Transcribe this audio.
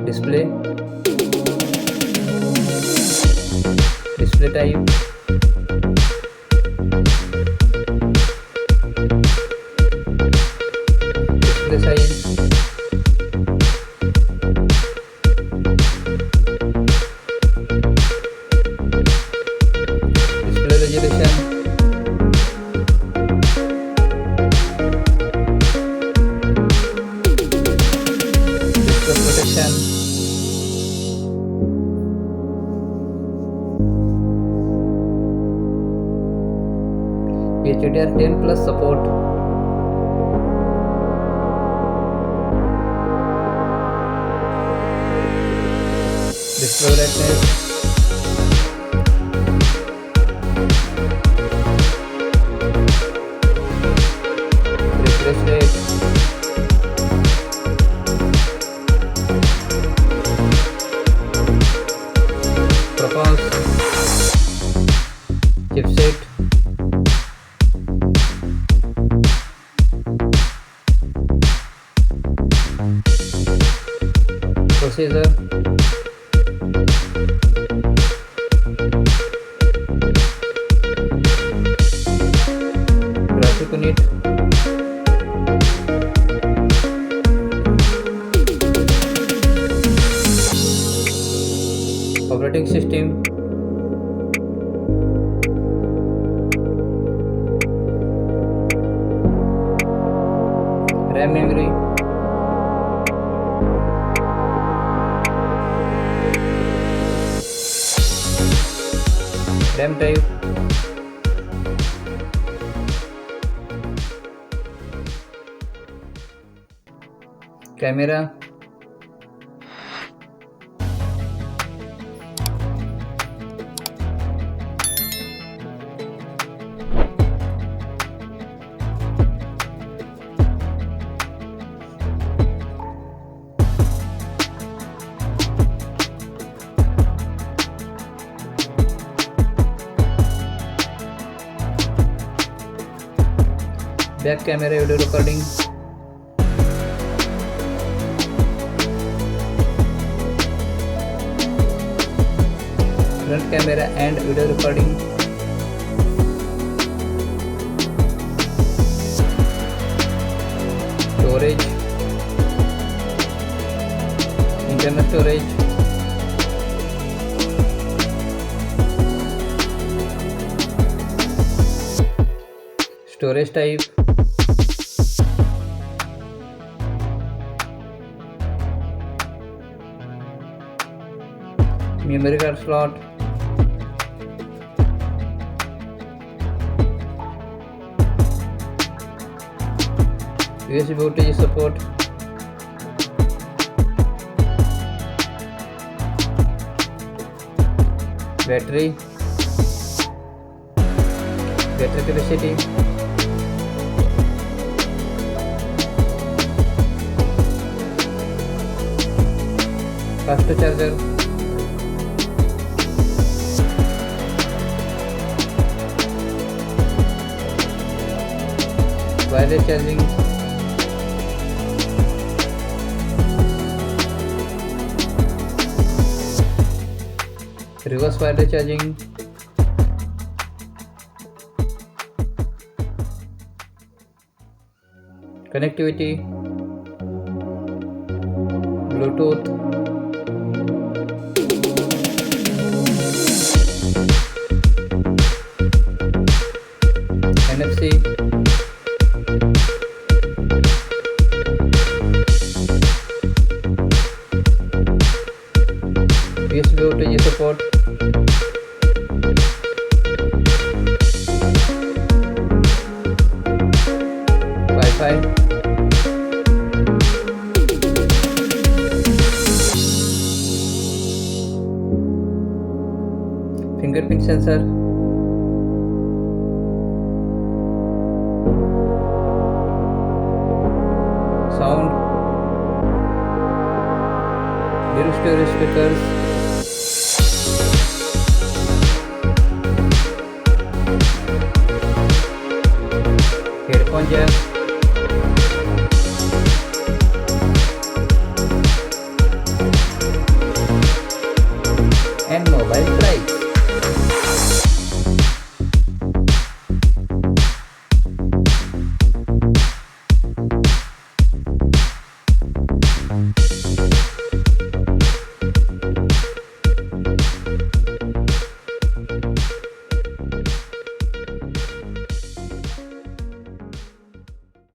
display, display type, display size, display resolution, display protection, HDR10 plus support, display brightness, refresh rate, performance, chipset, processor, graphic unit, operating system, RAM memory, RAM type, camera, back camera video recording, front camera and video recording, storage, internal storage, storage type, memory card slot, USB voltage support, battery capacity, fast charger, wireless charging, reverse wireless charging, connectivity, Bluetooth, NFC, USB voltage support, Wi-Fi, fingerprint sensor, sound, dual stereo speakers, headphone jack,